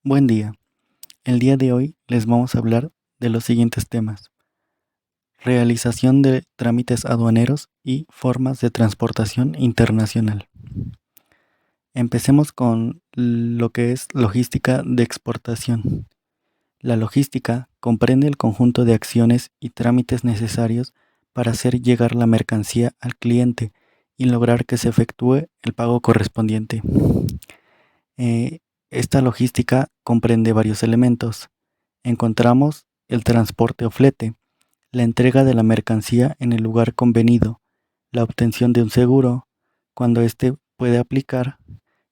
Buen día. El día de hoy les vamos a hablar de los siguientes temas: realización de trámites aduaneros y formas de transportación internacional. Empecemos con lo que es logística de exportación. La logística comprende el conjunto de acciones y trámites necesarios para hacer llegar la mercancía al cliente y lograr que se efectúe el pago correspondiente. Eh, esta logística comprende varios elementos. Encontramos el transporte o flete, la entrega de la mercancía en el lugar convenido, la obtención de un seguro, cuando éste puede aplicar,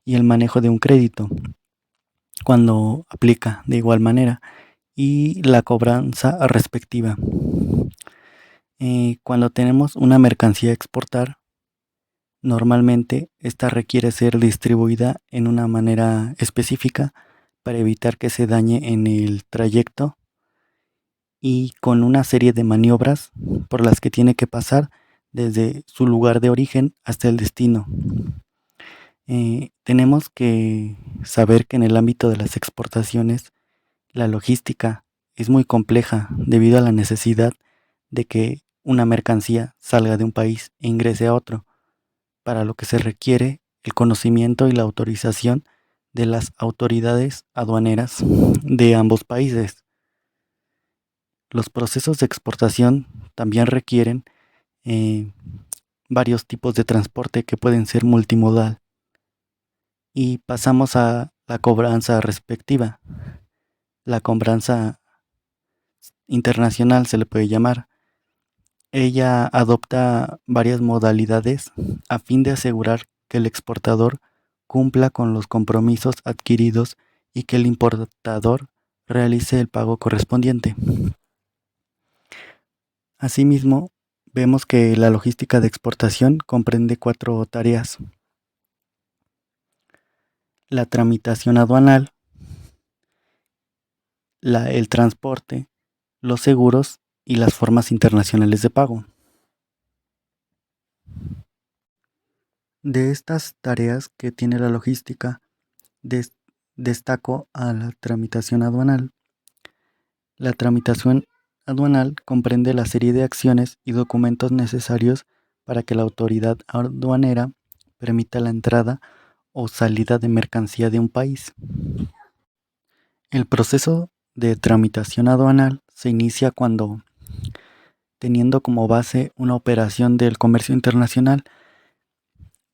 y el manejo de un crédito, cuando aplica de igual manera, y la cobranza respectiva. Cuando tenemos una mercancía a exportar, normalmente esta requiere ser distribuida en una manera específica para evitar que se dañe en el trayecto y con una serie de maniobras por las que tiene que pasar desde su lugar de origen hasta el destino. Tenemos que saber que en el ámbito de las exportaciones la logística es muy compleja debido a la necesidad de que una mercancía salga de un país e ingrese a otro, para lo que se requiere el conocimiento y la autorización de las autoridades aduaneras de ambos países. Los procesos de exportación también requieren eh, varios tipos de transporte que pueden ser multimodal. Y pasamos a la cobranza respectiva. La cobranza internacional se le puede llamar. Ella adopta varias modalidades a fin de asegurar que el exportador cumpla con los compromisos adquiridos y que el importador realice el pago correspondiente. Asimismo, vemos que la logística de exportación comprende 4 tareas: la tramitación aduanal, el transporte, los seguros y las formas internacionales de pago. De estas tareas que tiene la logística, destaco a la tramitación aduanal. La tramitación aduanal comprende la serie de acciones y documentos necesarios para que la autoridad aduanera permita la entrada o salida de mercancía de un país. El proceso de tramitación aduanal se inicia cuando, teniendo como base una operación del comercio internacional,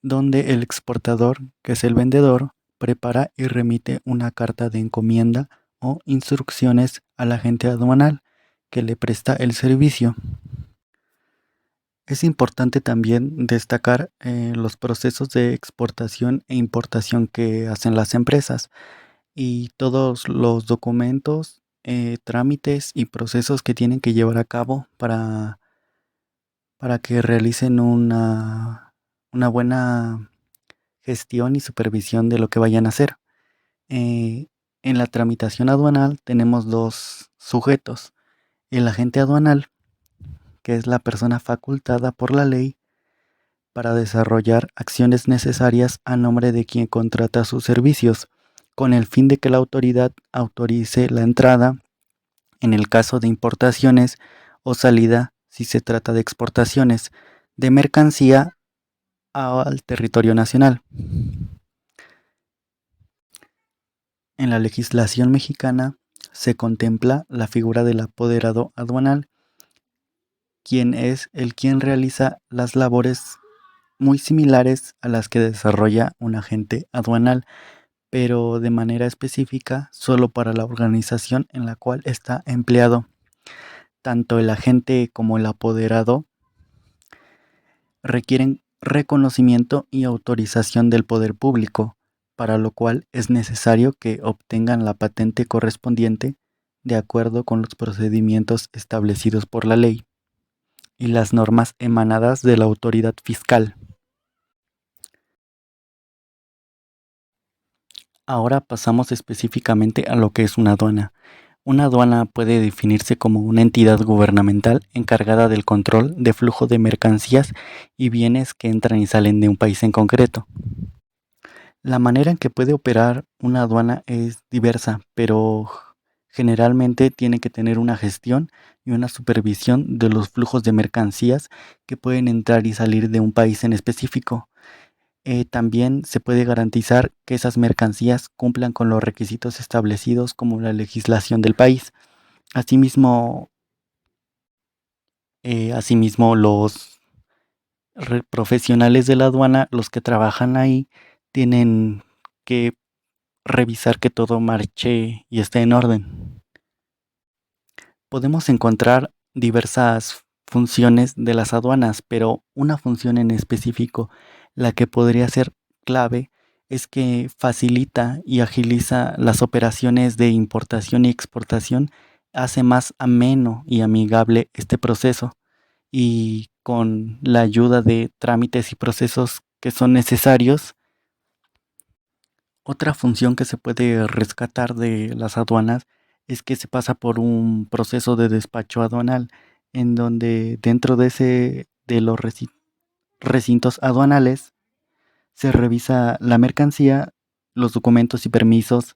donde el exportador, que es el vendedor, prepara y remite una carta de encomienda o instrucciones al agente aduanal que le presta el servicio. Es importante también destacar los procesos de exportación e importación que hacen las empresas y todos los documentos, trámites y procesos que tienen que llevar a cabo para que realicen una buena gestión y supervisión de lo que vayan a hacer. En la tramitación aduanal tenemos 2 sujetos: el agente aduanal, que es la persona facultada por la ley para desarrollar acciones necesarias a nombre de quien contrata sus servicios, con el fin de que la autoridad autorice la entrada en el caso de importaciones o salida, si se trata de exportaciones, de mercancía al territorio nacional. En la legislación mexicana se contempla la figura del apoderado aduanal, quien es quien realiza las labores muy similares a las que desarrolla un agente aduanal, pero de manera específica solo para la organización en la cual está empleado. Tanto el agente como el apoderado requieren reconocimiento y autorización del poder público, para lo cual es necesario que obtengan la patente correspondiente de acuerdo con los procedimientos establecidos por la ley y las normas emanadas de la autoridad fiscal. Ahora pasamos específicamente a lo que es una aduana. Una aduana puede definirse como una entidad gubernamental encargada del control de flujo de mercancías y bienes que entran y salen de un país en concreto. La manera en que puede operar una aduana es diversa, pero generalmente tiene que tener una gestión y una supervisión de los flujos de mercancías que pueden entrar y salir de un país en específico. También se puede garantizar que esas mercancías cumplan con los requisitos establecidos como la legislación del país. Asimismo, asimismo los profesionales de la aduana, los que trabajan ahí, tienen que revisar que todo marche y esté en orden. Podemos encontrar diversas funciones de las aduanas, pero una función en específico, la que podría ser clave, es que facilita y agiliza las operaciones de importación y exportación, hace más ameno y amigable este proceso, y con la ayuda de trámites y procesos que son necesarios. Otra función que se puede rescatar de las aduanas es que se pasa por un proceso de despacho aduanal, en donde dentro de los recintos aduanales se revisa la mercancía, los documentos y permisos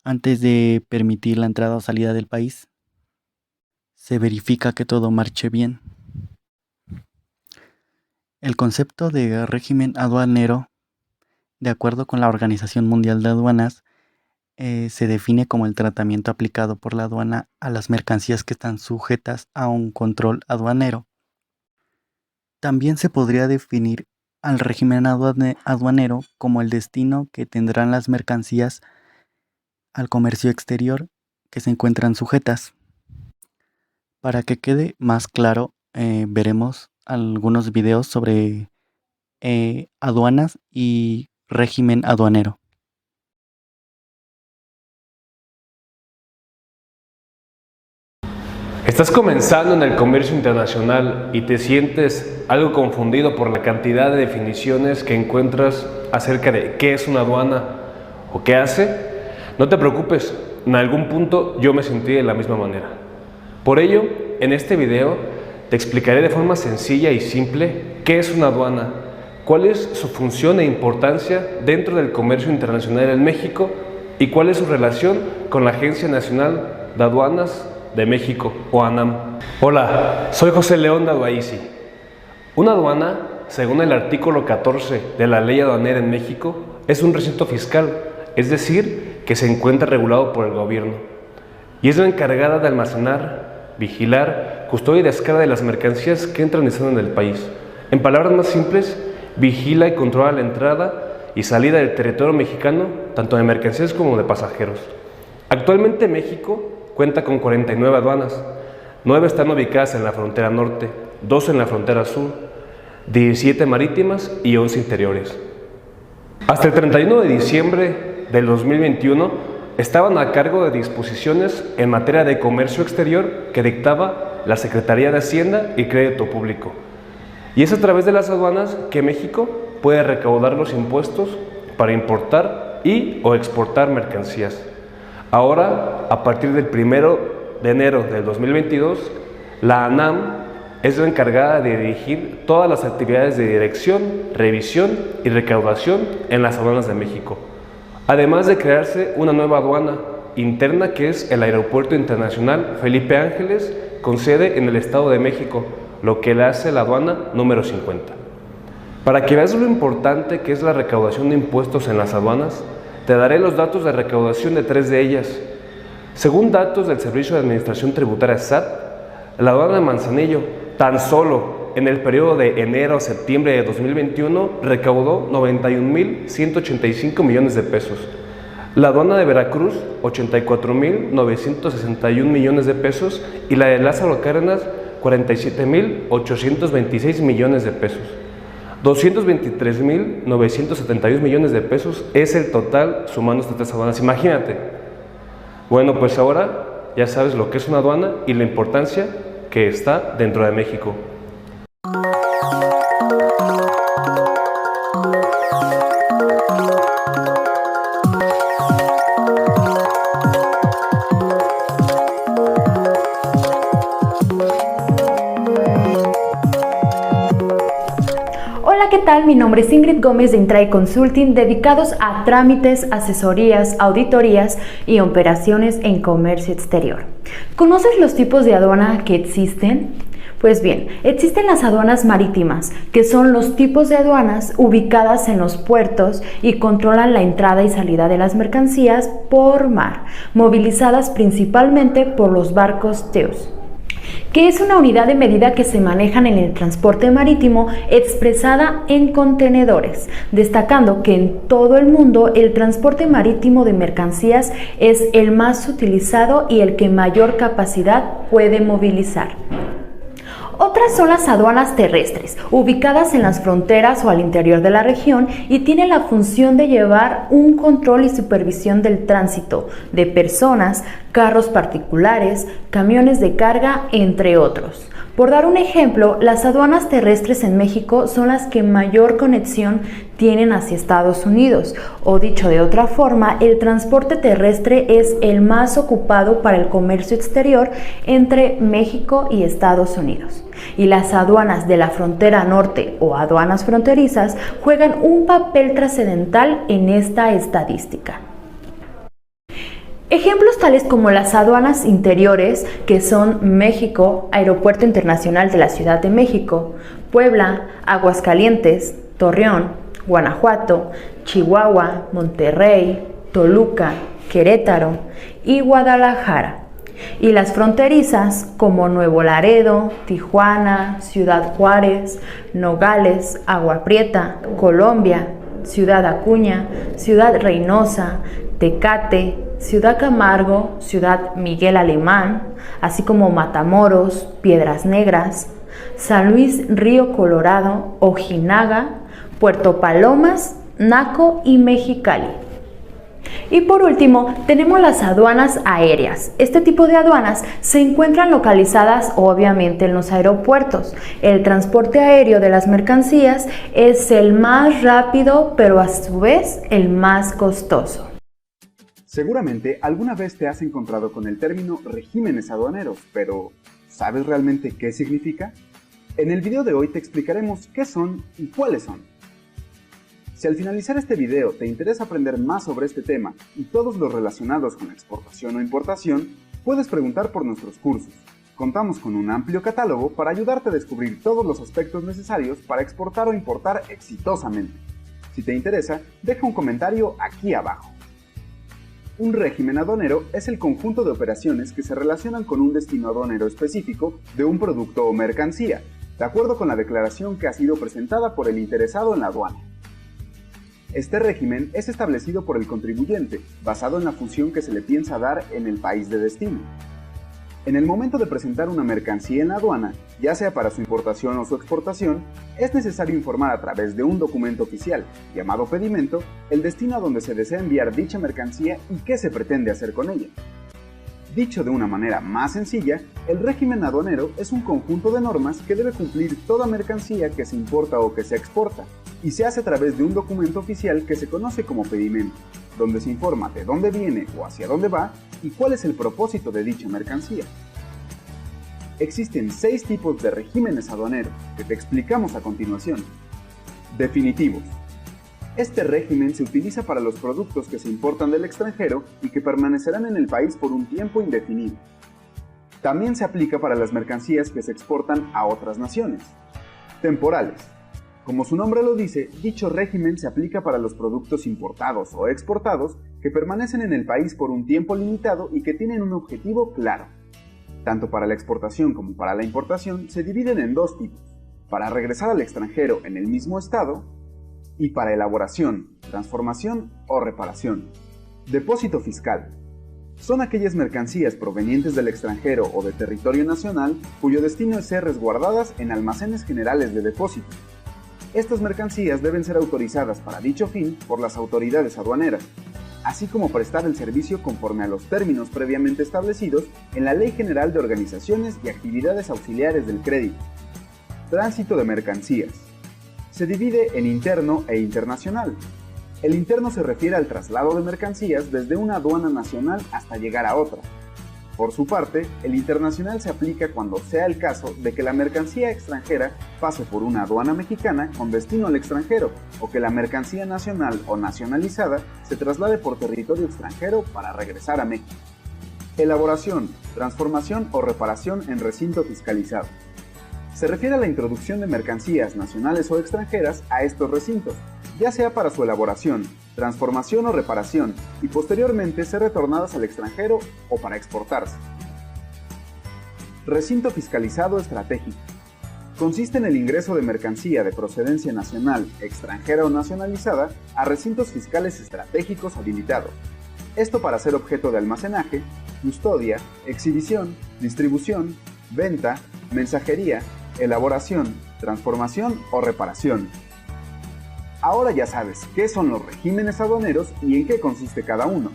antes de permitir la entrada o salida del país. Se verifica que todo marche bien. El concepto de régimen aduanero, de acuerdo con la Organización Mundial de Aduanas, se define como el tratamiento aplicado por la aduana a las mercancías que están sujetas a un control aduanero. También se podría definir al régimen aduanero como el destino que tendrán las mercancías al comercio exterior que se encuentran sujetas. Para que quede más claro, veremos algunos videos sobre aduanas y régimen aduanero. Estás comenzando en el comercio internacional y te sientes algo confundido por la cantidad de definiciones que encuentras acerca de qué es una aduana o qué hace. No te preocupes, en algún punto yo me sentí de la misma manera. Por ello, en este video te explicaré de forma sencilla y simple qué es una aduana, cuál es su función e importancia dentro del comercio internacional en México y cuál es su relación con la Agencia Nacional de Aduanas de México o ANAM. Hola, soy José León de Aduaisi. Una aduana, según el artículo 14 de la Ley Aduanera en México, es un recinto fiscal, es decir, que se encuentra regulado por el gobierno y es la encargada de almacenar, vigilar, custodia y descarga de las mercancías que entran y salen del país. En palabras más simples, vigila y controla la entrada y salida del territorio mexicano, tanto de mercancías como de pasajeros. Actualmente México cuenta con 49 aduanas, 9 están ubicadas en la frontera norte, 2 en la frontera sur, 17 marítimas y 11 interiores. Hasta el 31 de diciembre del 2021 estaban a cargo de disposiciones en materia de comercio exterior que dictaba la Secretaría de Hacienda y Crédito Público. Y es a través de las aduanas que México puede recaudar los impuestos para importar y o exportar mercancías. Ahora, a partir del 1 de enero del 2022, la ANAM es la encargada de dirigir todas las actividades de dirección, revisión y recaudación en las aduanas de México. Además de crearse una nueva aduana interna que es el Aeropuerto Internacional Felipe Ángeles, con sede en el Estado de México, lo que le hace la aduana número 50. Para que veas lo importante que es la recaudación de impuestos en las aduanas, te daré los datos de recaudación de 3 de ellas. Según datos del Servicio de Administración Tributaria SAT, la aduana de Manzanillo, tan solo en el periodo de enero a septiembre de 2021, recaudó 91.185 millones de pesos. La aduana de Veracruz, 84.961 millones de pesos, y la de Lázaro Cárdenas, 47.826 millones de pesos. 223.972 millones de pesos es el total sumando estas 3 aduanas. Imagínate. Bueno, pues ahora ya sabes lo que es una aduana y la importancia que está dentro de México. tal? Mi nombre es Ingrid Gómez de Intrae Consulting, dedicados a trámites, asesorías, auditorías y operaciones en comercio exterior. ¿Conoces los tipos de aduana que existen? Pues bien, existen las aduanas marítimas, que son los tipos de aduanas ubicadas en los puertos y controlan la entrada y salida de las mercancías por mar, movilizadas principalmente por los barcos TEUs, que es una unidad de medida que se manejan en el transporte marítimo expresada en contenedores, destacando que en todo el mundo el transporte marítimo de mercancías es el más utilizado y el que mayor capacidad puede movilizar. Otras son las aduanas terrestres, ubicadas en las fronteras o al interior de la región y tienen la función de llevar un control y supervisión del tránsito de personas, carros particulares, camiones de carga, entre otros. Por dar un ejemplo, las aduanas terrestres en México son las que mayor conexión tienen hacia Estados Unidos, o dicho de otra forma, el transporte terrestre es el más ocupado para el comercio exterior entre México y Estados Unidos. Y las aduanas de la frontera norte o aduanas fronterizas juegan un papel trascendental en esta estadística. Ejemplos tales como las aduanas interiores, que son México, Aeropuerto Internacional de la Ciudad de México, Puebla, Aguascalientes, Torreón, Guanajuato, Chihuahua, Monterrey, Toluca, Querétaro y Guadalajara. Y las fronterizas como Nuevo Laredo, Tijuana, Ciudad Juárez, Nogales, Agua Prieta, Colombia, Ciudad Acuña, Ciudad Reynosa, Tecate, Ciudad Camargo, Ciudad Miguel Alemán, así como Matamoros, Piedras Negras, San Luis Río Colorado, Ojinaga, Puerto Palomas, Naco y Mexicali. Y por último, tenemos las aduanas aéreas. Este tipo de aduanas se encuentran localizadas obviamente en los aeropuertos. El transporte aéreo de las mercancías es el más rápido, pero a su vez el más costoso. Seguramente alguna vez te has encontrado con el término regímenes aduaneros, pero ¿sabes realmente qué significa? En el video de hoy te explicaremos qué son y cuáles son. Si al finalizar este video te interesa aprender más sobre este tema y todos los relacionados con exportación o importación, puedes preguntar por nuestros cursos. Contamos con un amplio catálogo para ayudarte a descubrir todos los aspectos necesarios para exportar o importar exitosamente. Si te interesa, deja un comentario aquí abajo. Un régimen aduanero es el conjunto de operaciones que se relacionan con un destino aduanero específico de un producto o mercancía, de acuerdo con la declaración que ha sido presentada por el interesado en la aduana. Este régimen es establecido por el contribuyente, basado en la función que se le piensa dar en el país de destino. En el momento de presentar una mercancía en la aduana, ya sea para su importación o su exportación, es necesario informar a través de un documento oficial, llamado pedimento, el destino a donde se desea enviar dicha mercancía y qué se pretende hacer con ella. Dicho de una manera más sencilla, el régimen aduanero es un conjunto de normas que debe cumplir toda mercancía que se importa o que se exporta, y se hace a través de un documento oficial que se conoce como pedimento, donde se informa de dónde viene o hacia dónde va y cuál es el propósito de dicha mercancía. Existen 6 tipos de regímenes aduaneros que te explicamos a continuación. Definitivos. Este régimen se utiliza para los productos que se importan del extranjero y que permanecerán en el país por un tiempo indefinido. También se aplica para las mercancías que se exportan a otras naciones. Temporales. Como su nombre lo dice, dicho régimen se aplica para los productos importados o exportados que permanecen en el país por un tiempo limitado y que tienen un objetivo claro. Tanto para la exportación como para la importación se dividen en 2 tipos: para regresar al extranjero en el mismo estado y para elaboración, transformación o reparación. Depósito fiscal. Son aquellas mercancías provenientes del extranjero o de territorio nacional cuyo destino es ser resguardadas en almacenes generales de depósito. Estas mercancías deben ser autorizadas para dicho fin por las autoridades aduaneras, así como prestar el servicio conforme a los términos previamente establecidos en la Ley General de Organizaciones y Actividades Auxiliares del Crédito. Tránsito de mercancías. Se divide en interno e internacional. El interno se refiere al traslado de mercancías desde una aduana nacional hasta llegar a otra. Por su parte, el internacional se aplica cuando sea el caso de que la mercancía extranjera pase por una aduana mexicana con destino al extranjero, o que la mercancía nacional o nacionalizada se traslade por territorio extranjero para regresar a México. Elaboración, transformación o reparación en recinto fiscalizado. Se refiere a la introducción de mercancías nacionales o extranjeras a estos recintos, ya sea para su elaboración, transformación o reparación, y posteriormente ser retornadas al extranjero o para exportarse. Recinto fiscalizado estratégico. Consiste en el ingreso de mercancía de procedencia nacional, extranjera o nacionalizada a recintos fiscales estratégicos habilitados. Esto para ser objeto de almacenaje, custodia, exhibición, distribución, venta, mensajería, elaboración, transformación o reparación. Ahora ya sabes qué son los regímenes aduaneros y en qué consiste cada uno.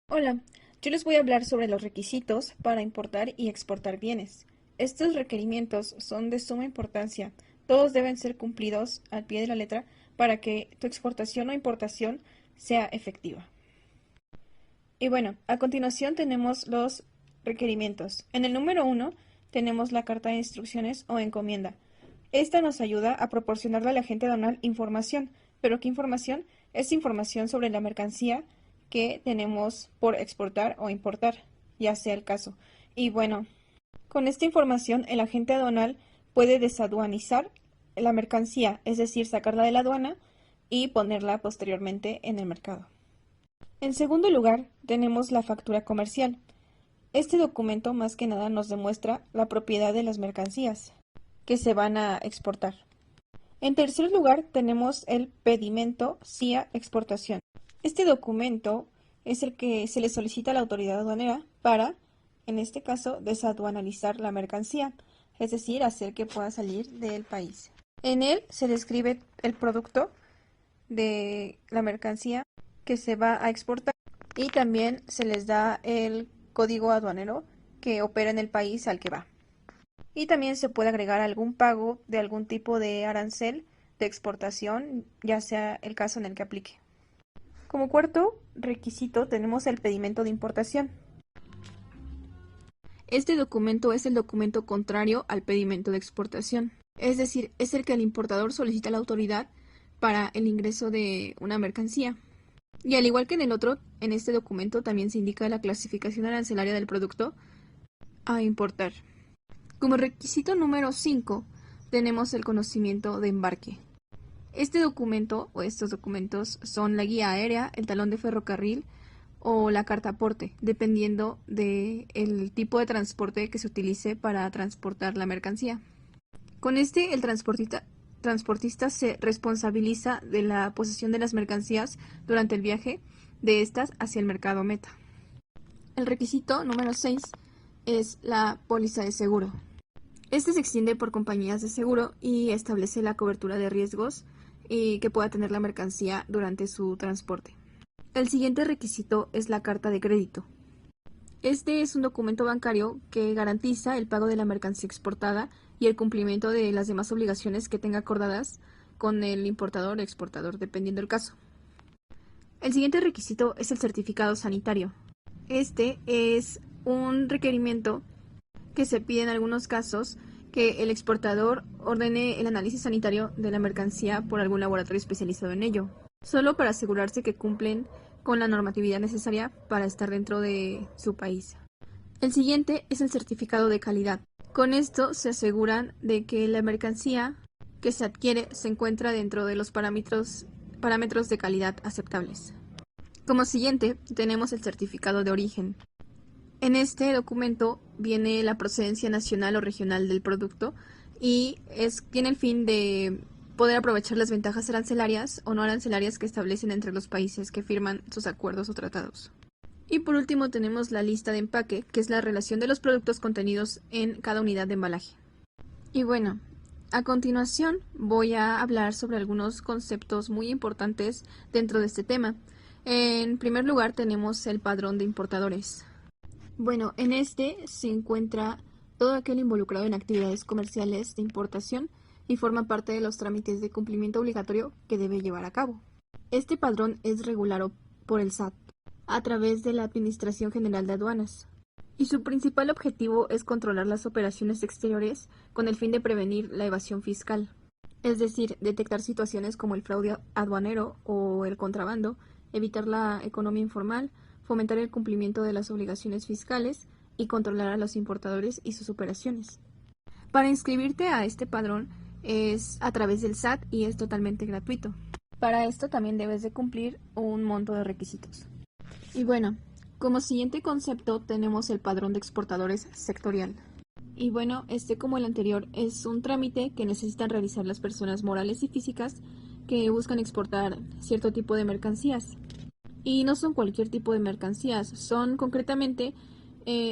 Hola, yo les voy a hablar sobre los requisitos para importar y exportar bienes. Estos requerimientos son de suma importancia. Todos deben ser cumplidos al pie de la letra para que tu exportación o importación sea efectiva. Y bueno, a continuación tenemos los requerimientos. En el número 1 tenemos la carta de instrucciones o encomienda. Esta nos ayuda a proporcionarle al agente aduanal información. ¿Pero qué información? Es información sobre la mercancía que tenemos por exportar o importar, ya sea el caso. Y bueno, con esta información el agente aduanal puede desaduanizar la mercancía, es decir, sacarla de la aduana y ponerla posteriormente en el mercado. En segundo lugar, tenemos la factura comercial. Este documento más que nada nos demuestra la propiedad de las mercancías que se van a exportar. En tercer lugar, tenemos el pedimento CIA exportación. Este documento es el que se le solicita a la autoridad aduanera para, en este caso, desaduanalizar la mercancía, es decir, hacer que pueda salir del país. En él se describe el producto de la mercancía que se va a exportar y también se les da el código aduanero que opera en el país al que va. Y también se puede agregar algún pago de algún tipo de arancel de exportación, ya sea el caso en el que aplique. Como cuarto requisito tenemos el pedimento de importación. Este documento es el documento contrario al pedimento de exportación, es decir, es el que el importador solicita a la autoridad para el ingreso de una mercancía. Y al igual que en el otro, en este documento también se indica la clasificación arancelaria del producto a importar. Como requisito número 5 tenemos el conocimiento de embarque. Este documento o estos documentos son la guía aérea, el talón de ferrocarril o la carta aporte, dependiendo del tipo de transporte que se utilice para transportar la mercancía. Con este, el transportista se responsabiliza de la posesión de las mercancías durante el viaje de estas hacia el mercado meta. El requisito número 6 es la póliza de seguro. Este se extiende por compañías de seguro y establece la cobertura de riesgos que pueda tener la mercancía durante su transporte. El siguiente requisito es la carta de crédito. Este es un documento bancario que garantiza el pago de la mercancía exportada y el cumplimiento de las demás obligaciones que tenga acordadas con el importador o exportador, dependiendo del caso. El siguiente requisito es el certificado sanitario. Este es un requerimiento que se pide en algunos casos que el exportador ordene el análisis sanitario de la mercancía por algún laboratorio especializado en ello, solo para asegurarse que cumplen con la normatividad necesaria para estar dentro de su país. El siguiente es el certificado de calidad. Con esto se aseguran de que la mercancía que se adquiere se encuentra dentro de los parámetros de calidad aceptables. Como siguiente tenemos el certificado de origen. En este documento viene la procedencia nacional o regional del producto y tiene el fin de poder aprovechar las ventajas arancelarias o no arancelarias que establecen entre los países que firman sus acuerdos o tratados. Y por último tenemos la lista de empaque, que es la relación de los productos contenidos en cada unidad de embalaje. Y bueno, a continuación voy a hablar sobre algunos conceptos muy importantes dentro de este tema. En primer lugar tenemos el padrón de importadores. Bueno, en este se encuentra todo aquel involucrado en actividades comerciales de importación y forma parte de los trámites de cumplimiento obligatorio que debe llevar a cabo. Este padrón es regulado por el SAT a través de la Administración General de Aduanas y su principal objetivo es controlar las operaciones exteriores con el fin de prevenir la evasión fiscal, es decir, detectar situaciones como el fraude aduanero o el contrabando, evitar la economía informal, fomentar el cumplimiento de las obligaciones fiscales y controlar a los importadores y sus operaciones. Para inscribirte a este padrón es a través del SAT y es totalmente gratuito. Para esto también debes de cumplir un monto de requisitos. Y bueno, como siguiente concepto tenemos el padrón de exportadores sectorial. Y bueno, como el anterior, es un trámite que necesitan realizar las personas morales y físicas que buscan exportar cierto tipo de mercancías. Y no son cualquier tipo de mercancías, son concretamente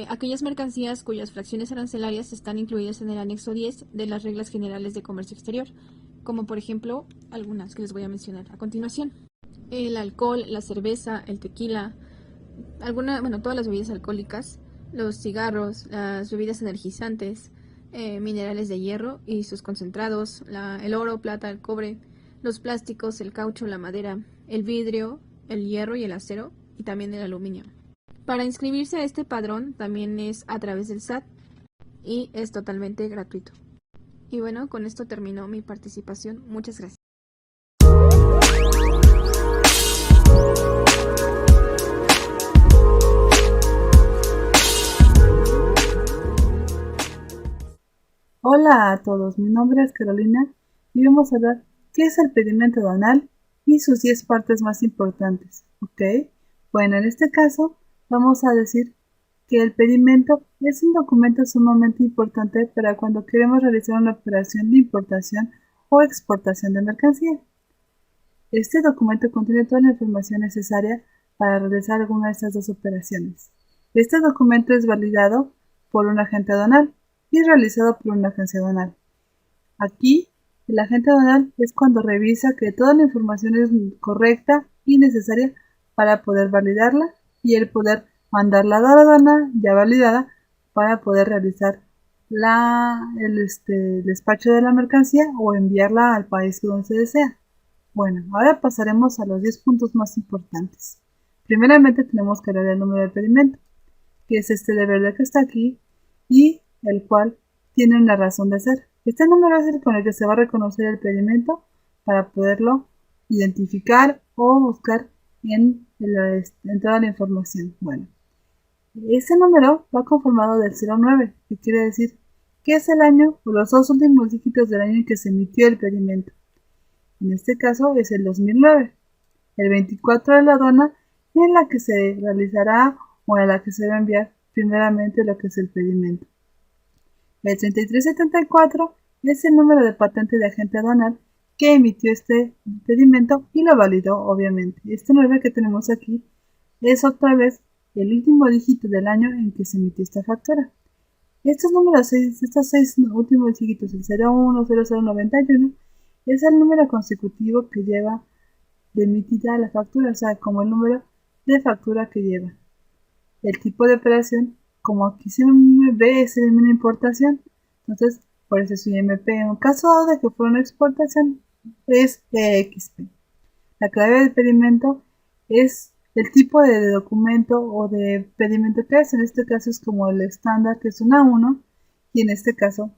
aquellas mercancías cuyas fracciones arancelarias están incluidas en el anexo 10 de las Reglas Generales de Comercio Exterior, como por ejemplo algunas que les voy a mencionar a continuación. El alcohol, la cerveza, el tequila, todas las bebidas alcohólicas, los cigarros, las bebidas energizantes, minerales de hierro y sus concentrados, el oro, plata, el cobre, los plásticos, el caucho, la madera, el vidrio, el hierro y el acero, y también el aluminio. Para inscribirse a este padrón también es a través del SAT y es totalmente gratuito. Y bueno, con esto terminó mi participación. Muchas gracias. Hola a todos, mi nombre es Carolina y vamos a hablar qué es el pedimento aduanal y sus 10 partes más importantes, ¿ok? Bueno, en este caso vamos a decir que el pedimento es un documento sumamente importante para cuando queremos realizar una operación de importación o exportación de mercancía. Este documento contiene toda la información necesaria para realizar alguna de estas dos operaciones. Este documento es validado por un agente aduanal y realizado por una agencia aduanal. Aquí, el agente aduanal es cuando revisa que toda la información es correcta y necesaria para poder validarla y el poder mandarla a la aduana ya validada para poder realizar el despacho de la mercancía o enviarla al país donde se desea. Bueno, ahora pasaremos a los 10 puntos más importantes. Primeramente tenemos que hablar del número de pedimento, que es este de verde que está aquí y el cual tiene una razón de ser. Este número es el con el que se va a reconocer el pedimento para poderlo identificar o buscar en toda la información. Bueno, ese número va conformado del 09, que quiere decir que es el año o los dos últimos dígitos del año en que se emitió el pedimento. En este caso es el 2009. El 24 de la aduana en la que se realizará o en la que se va a enviar primeramente lo que es el pedimento. El 3374 es el número de patente de agente aduanal que emitió este pedimento y lo validó, obviamente. Este 9 que tenemos aquí es otra vez el último dígito del año en que se emitió esta factura. Estos números, estos 6 últimos dígitos, el 01, 0091, es el número consecutivo que lleva de emitida la factura, o sea, como el número de factura que lleva. El tipo de operación, como aquí se ve, es una importación, entonces por eso es IMP. En caso de que fuera una exportación, es EXP. La clave del pedimento es el tipo de documento o de pedimento que es. En este caso es como el estándar, que es un A1, y en este caso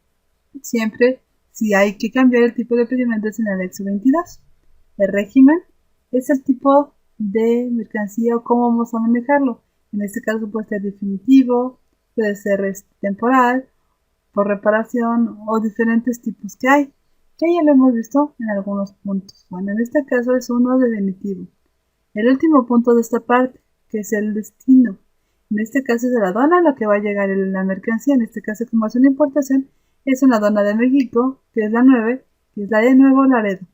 siempre, si hay que cambiar el tipo de pedimento, es en el anexo 22. El régimen es el tipo de mercancía o cómo vamos a manejarlo. En este caso puede ser definitivo, puede ser temporal, por reparación o diferentes tipos que hay. Que ya lo hemos visto en algunos puntos. Bueno, en este caso es uno definitivo. El último punto de esta parte, que es el destino. En este caso es de la aduana a la que va a llegar la mercancía. En este caso, como es una importación, es una aduana de México, que es la 9, que es la de Nuevo Laredo.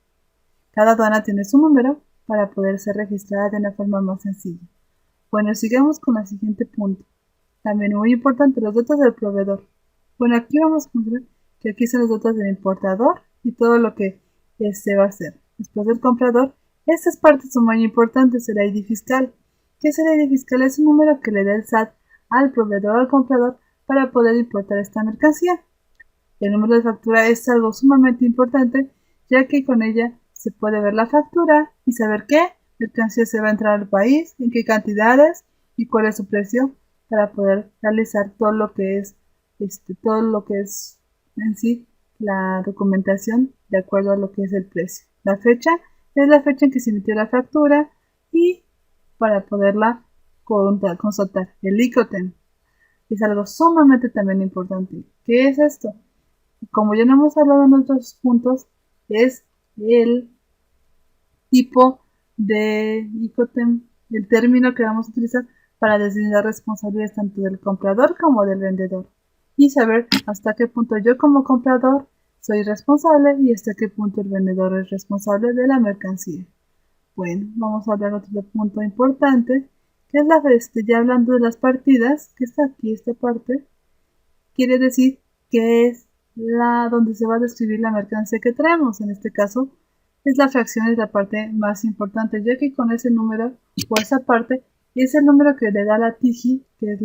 Cada aduana tiene su número para poder ser registrada de una forma más sencilla. Bueno, sigamos con el siguiente punto. También muy importante, los datos del proveedor. Bueno, aquí vamos a encontrar que aquí son los datos del importador y todo lo que se va a hacer. Después del comprador, estas partes son muy importantes. El ID fiscal. ¿Qué es el ID fiscal? Es un número que le da el SAT al proveedor o al comprador para poder importar esta mercancía. El número de factura es algo sumamente importante, ya que con ella se puede ver la factura y saber qué mercancía se va a entrar al país, en qué cantidades y cuál es su precio para poder realizar todo lo que es en sí la documentación de acuerdo a lo que es el precio. La fecha es la fecha en que se emitió la factura y para poderla constatar. El ICOTEM es algo sumamente también importante. ¿Qué es esto? Como ya no hemos hablado en otros puntos, es el tipo de ICOTEM, el término que vamos a utilizar para designar responsabilidades tanto del comprador como del vendedor y saber hasta qué punto yo como comprador soy responsable y hasta qué punto el vendedor es responsable de la mercancía. Bueno, vamos a hablar otro punto importante, que es ya hablando de las partidas, que está aquí esta parte, quiere decir que es donde se va a describir la mercancía que traemos. En este caso, es la fracción, es la parte más importante, ya que con ese número o esa parte es el número que le da la TIGI, que es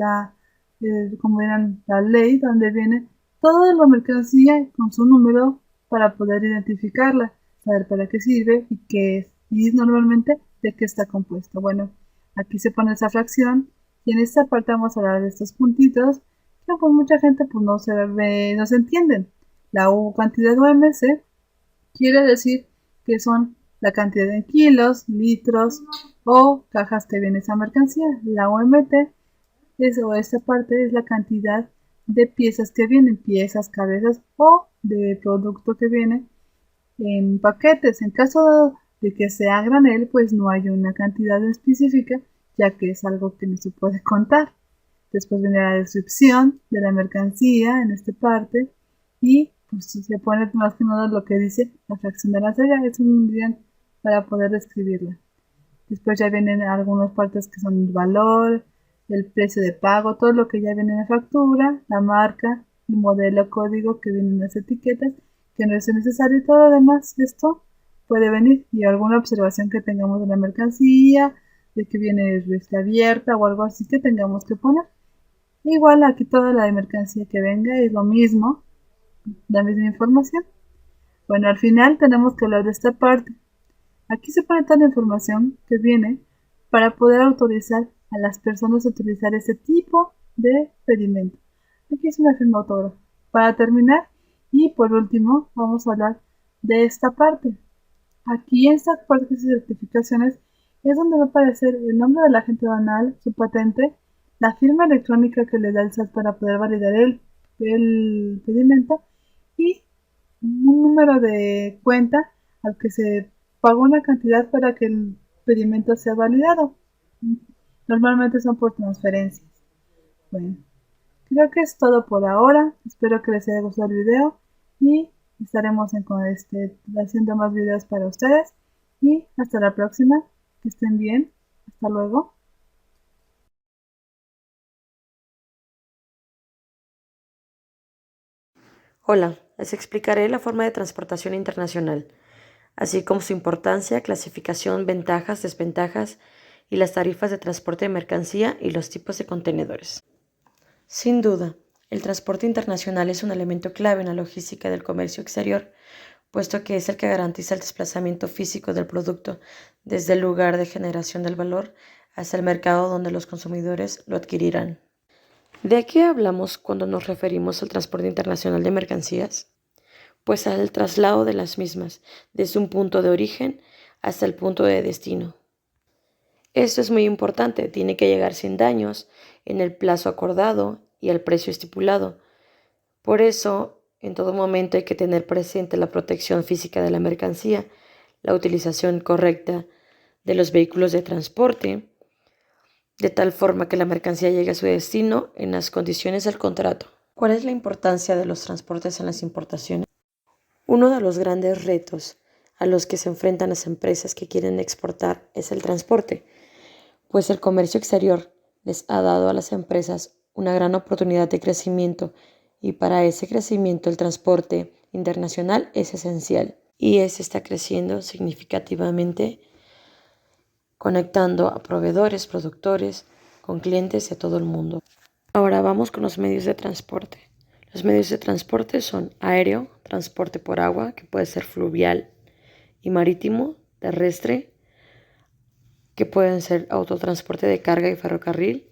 como dirán, la ley, donde viene toda la mercancía con su número para poder identificarla, saber para qué sirve y qué es, y normalmente de qué está compuesto. Bueno, aquí se pone esa fracción y en esta parte vamos a hablar de estos puntitos que pues mucha gente pues no se entienden. La cantidad UMC quiere decir que son la cantidad en kilos, litros o cajas que viene esa mercancía. La OMT esta parte es la cantidad de piezas que vienen, piezas, cabezas o de producto que viene en paquetes. En caso de que sea granel, pues no hay una cantidad específica, ya que es algo que no se puede contar. Después viene la descripción de la mercancía en esta parte y pues se pone más que nada lo que dice la fracción de la cera, es un bien para poder describirla. Después ya vienen algunas partes que son el valor, el precio de pago, todo lo que ya viene en la factura, la marca, el modelo, código que vienen en las etiquetas, que no es necesario y todo lo demás. Esto puede venir y alguna observación que tengamos de la mercancía, de que viene abierta o algo así que tengamos que poner. Igual aquí toda la mercancía que venga es lo mismo, la misma información. Bueno, al final tenemos que hablar de esta parte. Aquí se pone toda la información que viene para poder autorizar a las personas a utilizar ese tipo de pedimento. Aquí es una firma autógrafa. Para terminar, y por último, vamos a hablar de esta parte. Aquí en esta parte de certificaciones es donde va a aparecer el nombre del agente aduanal, su patente, la firma electrónica que le da el SAT para poder validar el pedimento y un número de cuenta al que se pagó una cantidad para que el pedimento sea validado. Normalmente son por transferencias. Bueno, creo que es todo por ahora. Espero que les haya gustado el video y estaremos haciendo más videos para ustedes. Y hasta la próxima. Que estén bien. Hasta luego. Hola, les explicaré la forma de transportación internacional, así como su importancia, clasificación, ventajas, desventajas y las tarifas de transporte de mercancía y los tipos de contenedores. Sin duda, el transporte internacional es un elemento clave en la logística del comercio exterior, puesto que es el que garantiza el desplazamiento físico del producto desde el lugar de generación del valor hasta el mercado donde los consumidores lo adquirirán. ¿De qué hablamos cuando nos referimos al transporte internacional de mercancías? Pues al traslado de las mismas, desde un punto de origen hasta el punto de destino. Esto es muy importante, tiene que llegar sin daños, en el plazo acordado y al precio estipulado. Por eso, en todo momento hay que tener presente la protección física de la mercancía, la utilización correcta de los vehículos de transporte, de tal forma que la mercancía llegue a su destino en las condiciones del contrato. ¿Cuál es la importancia de los transportes en las importaciones? Uno de los grandes retos a los que se enfrentan las empresas que quieren exportar es el transporte, pues el comercio exterior les ha dado a las empresas una gran oportunidad de crecimiento y para ese crecimiento el transporte internacional es esencial y está creciendo significativamente, conectando a proveedores, productores, con clientes de todo el mundo. Ahora vamos con los medios de transporte. Los medios de transporte son aéreo, transporte por agua, que puede ser fluvial y marítimo, terrestre, que pueden ser autotransporte de carga y ferrocarril,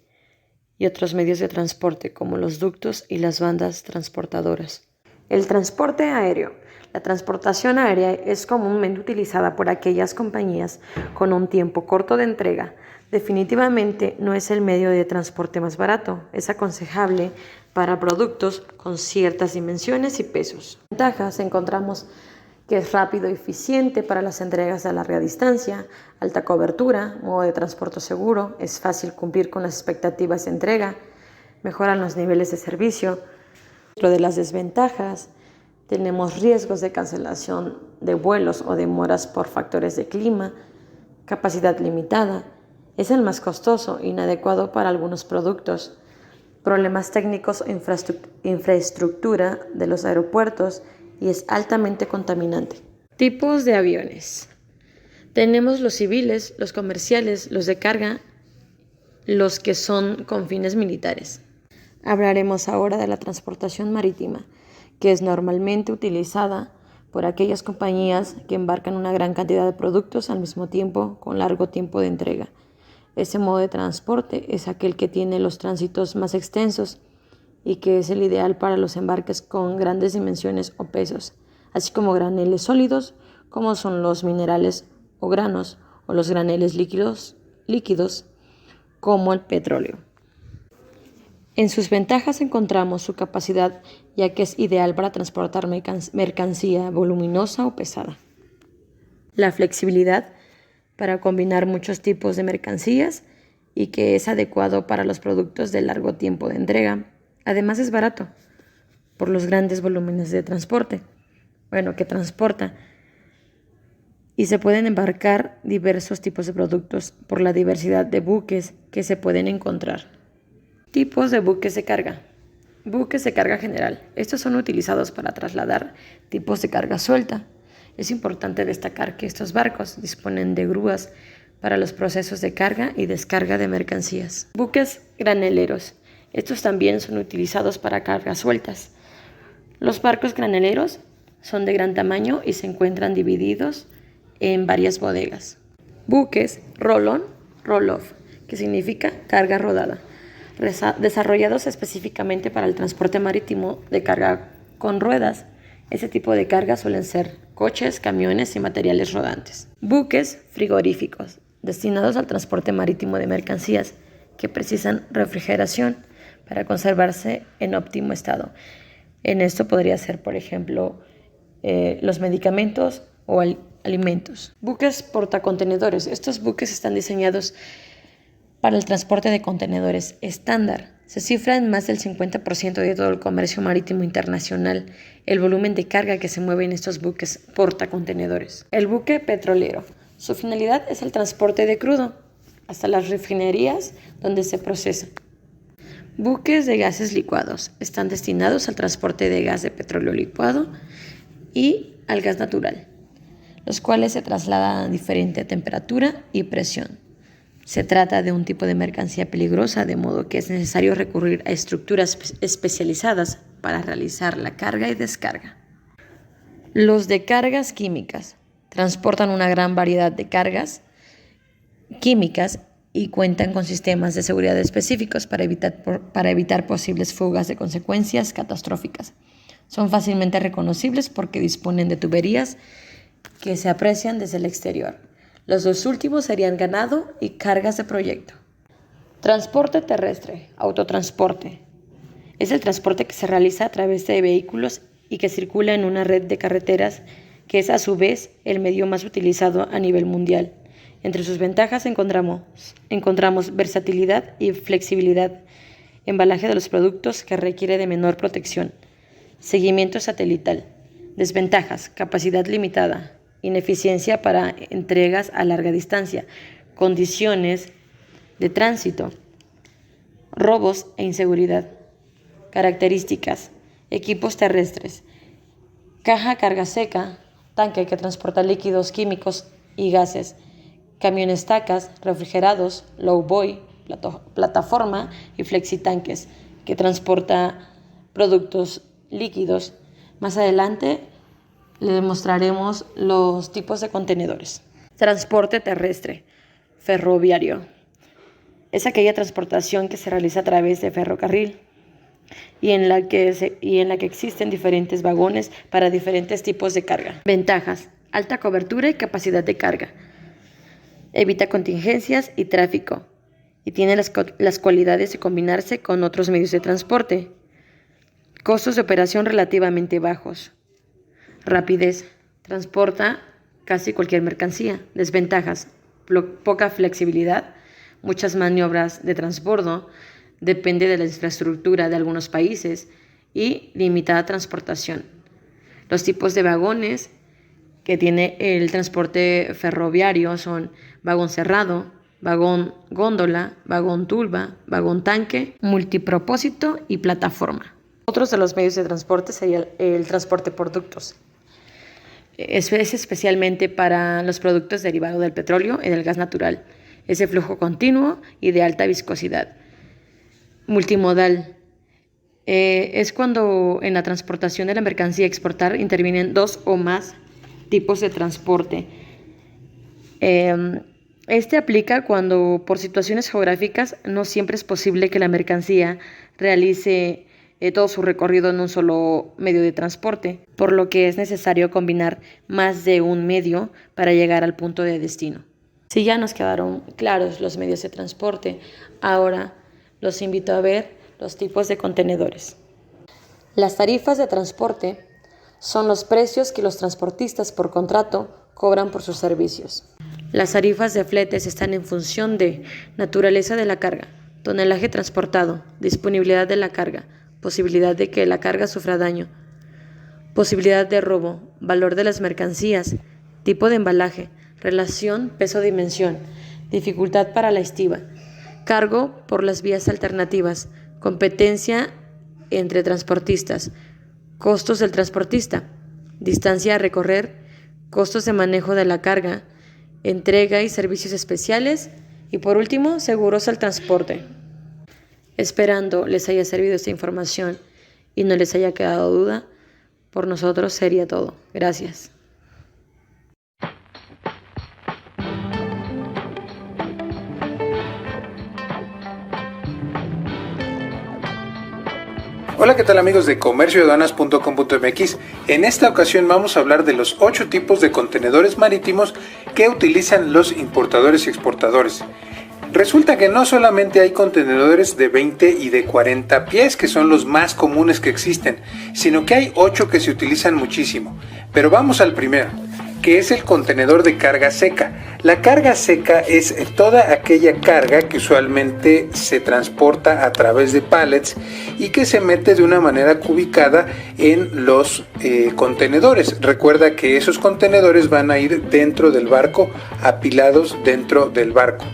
y otros medios de transporte como los ductos y las bandas transportadoras. El transporte aéreo. La transportación aérea es comúnmente utilizada por aquellas compañías con un tiempo corto de entrega. Definitivamente no es el medio de transporte más barato. Es aconsejable para productos con ciertas dimensiones y pesos. Ventajas encontramos que es rápido y eficiente para las entregas a larga distancia, alta cobertura, modo de transporte seguro, es fácil cumplir con las expectativas de entrega, mejoran los niveles de servicio. Dentro de las desventajas, tenemos riesgos de cancelación de vuelos o demoras por factores de clima, capacidad limitada, es el más costoso, inadecuado para algunos productos, problemas técnicos o infraestructura de los aeropuertos y es altamente contaminante. Tipos de aviones. Tenemos los civiles, los comerciales, los de carga, los que son con fines militares. Hablaremos ahora de la transportación marítima, que es normalmente utilizada por aquellas compañías que embarcan una gran cantidad de productos al mismo tiempo con largo tiempo de entrega. Ese modo de transporte es aquel que tiene los tránsitos más extensos y que es el ideal para los embarques con grandes dimensiones o pesos, así como graneles sólidos, como son los minerales o granos, o los graneles líquidos como el petróleo. En sus ventajas encontramos su capacidad, ya que es ideal para transportar mercancía voluminosa o pesada. La flexibilidad para combinar muchos tipos de mercancías y que es adecuado para los productos de largo tiempo de entrega. Además es barato por los grandes volúmenes de transporte, que transporta. Y se pueden embarcar diversos tipos de productos por la diversidad de buques que se pueden encontrar. Tipos de buques de carga. Buques de carga general. Estos son utilizados para trasladar tipos de carga suelta. Es importante destacar que estos barcos disponen de grúas para los procesos de carga y descarga de mercancías. Buques graneleros. Estos también son utilizados para cargas sueltas. Los barcos graneleros son de gran tamaño y se encuentran divididos en varias bodegas. Buques roll-on, roll-off, que significa carga rodada, desarrollados específicamente para el transporte marítimo de carga con ruedas. Ese tipo de carga suelen ser coches, camiones y materiales rodantes. Buques frigoríficos, destinados al transporte marítimo de mercancías que precisan refrigeración para conservarse en óptimo estado. En esto podría ser, por ejemplo, los medicamentos o alimentos. Buques portacontenedores. Estos buques están diseñados para el transporte de contenedores estándar. Se cifra en más del 50% de todo el comercio marítimo internacional el volumen de carga que se mueve en estos buques portacontenedores. El buque petrolero. Su finalidad es el transporte de crudo hasta las refinerías donde se procesa. Buques de gases licuados. Están destinados al transporte de gas de petróleo licuado y al gas natural, los cuales se trasladan a diferente temperatura y presión. Se trata de un tipo de mercancía peligrosa, de modo que es necesario recurrir a estructuras especializadas para realizar la carga y descarga. Los de cargas químicas transportan una gran variedad de cargas químicas y cuentan con sistemas de seguridad específicos para evitar posibles fugas de consecuencias catastróficas. Son fácilmente reconocibles porque disponen de tuberías que se aprecian desde el exterior. Los dos últimos serían ganado y cargas de proyecto. Transporte terrestre, autotransporte. Es el transporte que se realiza a través de vehículos y que circula en una red de carreteras que es a su vez el medio más utilizado a nivel mundial. Entre sus ventajas encontramos versatilidad y flexibilidad, embalaje de los productos que requiere de menor protección, seguimiento satelital. Desventajas: capacidad limitada, ineficiencia para entregas a larga distancia, condiciones de tránsito, robos e inseguridad. Características: equipos terrestres, caja carga seca, tanque que transporta líquidos químicos y gases, camionestacas, refrigerados, low buoy, plataforma y flexitanques que transporta productos líquidos. Más adelante le demostraremos los tipos de contenedores. Transporte terrestre, ferroviario. es aquella transportación que se realiza a través de ferrocarril y en la que existen diferentes vagones para diferentes tipos de carga. Ventajas: alta cobertura y capacidad de carga. Evita contingencias y tráfico y tiene las cualidades de combinarse con otros medios de transporte. Costos de operación relativamente bajos. Rapidez: transporta casi cualquier mercancía. Desventajas: poca flexibilidad, muchas maniobras de transbordo, depende de la infraestructura de algunos países y limitada transportación. Los tipos de vagones que tiene el transporte ferroviario son vagón cerrado, vagón góndola, vagón tulba, vagón tanque, multipropósito y plataforma. Otros de los medios de transporte sería el transporte por ductos. Es especialmente para los productos derivados del petróleo y del gas natural. Es de flujo continuo y de alta viscosidad. Multimodal. Es cuando en la transportación de la mercancía a exportar intervienen dos o más tipos de transporte. Este aplica cuando por situaciones geográficas no siempre es posible que la mercancía realice todo su recorrido en un solo medio de transporte, por lo que es necesario combinar más de un medio para llegar al punto de destino. Si ya nos quedaron claros los medios de transporte, ahora los invito a ver los tipos de contenedores. Las tarifas de transporte son los precios que los transportistas por contrato cobran por sus servicios. Las tarifas de fletes están en función de naturaleza de la carga, tonelaje transportado, disponibilidad de la carga, posibilidad de que la carga sufra daño, posibilidad de robo, valor de las mercancías, tipo de embalaje, relación peso-dimensión, dificultad para la estiva, cargo por las vías alternativas, competencia entre transportistas, costos del transportista, distancia a recorrer, costos de manejo de la carga, entrega y servicios especiales y por último, seguros al transporte. Esperando les haya servido esta información y no les haya quedado duda, por nosotros sería todo. Gracias. Hola, ¿qué tal amigos de comercioaduanas.com.mx? En esta ocasión vamos a hablar de los 8 tipos de contenedores marítimos que utilizan los importadores y exportadores. Resulta que no solamente hay contenedores de 20 y de 40 pies, que son los más comunes que existen, sino que hay 8 que se utilizan muchísimo. Pero vamos al primero, que es el contenedor de carga seca. La carga seca es toda aquella carga que usualmente se transporta a través de pallets y que se mete de una manera cubicada en los contenedores. Recuerda que esos contenedores van a ir dentro del barco, apilados dentro del barco.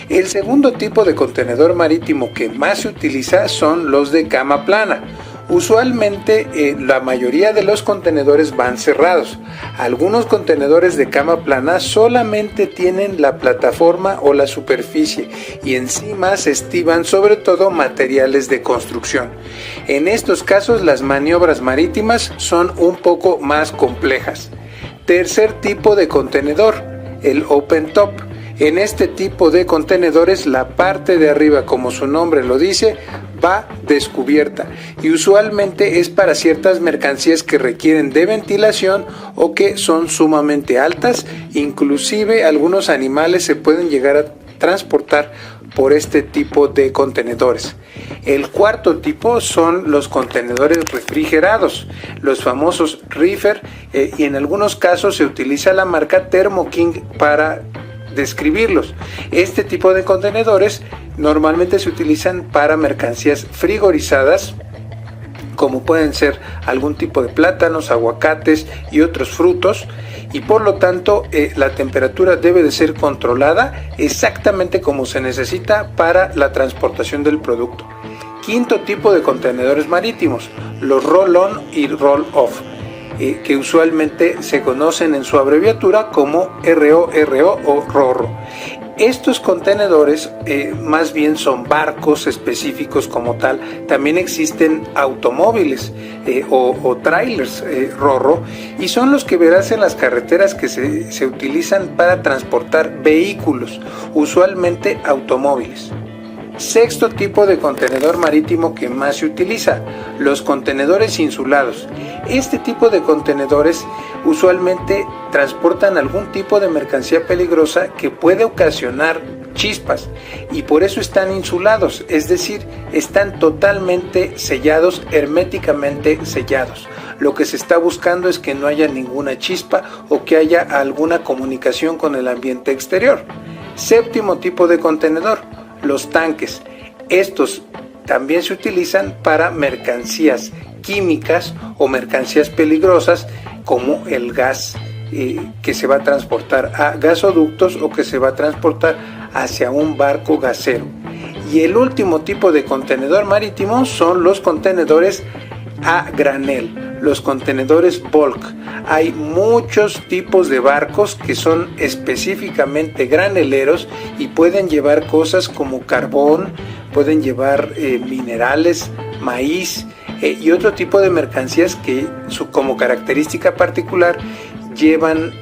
El segundo tipo de contenedor marítimo que más se utiliza son los de cama plana. Usualmente la mayoría de los contenedores van cerrados. Algunos contenedores de cama plana solamente tienen la plataforma o la superficie y encima se estiban sobre todo materiales de construcción. En estos casos las maniobras marítimas son un poco más complejas. Tercer tipo de contenedor, el open top. En este tipo de contenedores la parte de arriba, como su nombre lo dice, va descubierta y usualmente es para ciertas mercancías que requieren de ventilación o que son sumamente altas. Inclusive algunos animales se pueden llegar a transportar por este tipo de contenedores. El cuarto tipo son los contenedores refrigerados, los famosos reefer, y en algunos casos se utiliza la marca Thermo King para describirlos. Este tipo de contenedores normalmente se utilizan para mercancías frigorizadas, como pueden ser algún tipo de plátanos, aguacates y otros frutos, y por lo tanto la temperatura debe de ser controlada exactamente como se necesita para la transportación del producto. Quinto tipo de contenedores marítimos, los roll-on y roll-off, que usualmente se conocen en su abreviatura como RORO o RORO. Estos contenedores más bien son barcos específicos como tal. También existen automóviles o trailers RORO, y son los que verás en las carreteras que se utilizan para transportar vehículos, usualmente automóviles. Sexto tipo de contenedor marítimo que más se utiliza, los contenedores insulados. Este tipo de contenedores usualmente transportan algún tipo de mercancía peligrosa que puede ocasionar chispas y por eso están insulados, es decir, están totalmente sellados, herméticamente sellados. Lo que se está buscando es que no haya ninguna chispa o que haya alguna comunicación con el ambiente exterior. Séptimo tipo de contenedor, los tanques. Estos también se utilizan para mercancías químicas o mercancías peligrosas como el gas que se va a transportar a gasoductos o que se va a transportar hacia un barco gasero. Y el último tipo de contenedor marítimo son los contenedores a granel, los contenedores bulk. Hay muchos tipos de barcos que son específicamente graneleros y pueden llevar cosas como carbón, pueden llevar minerales, maíz y otro tipo de mercancías que como característica particular llevan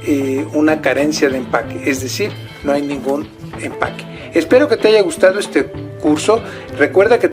una carencia de empaque, es decir, no hay ningún empaque. Espero que te haya gustado este curso. Recuerda que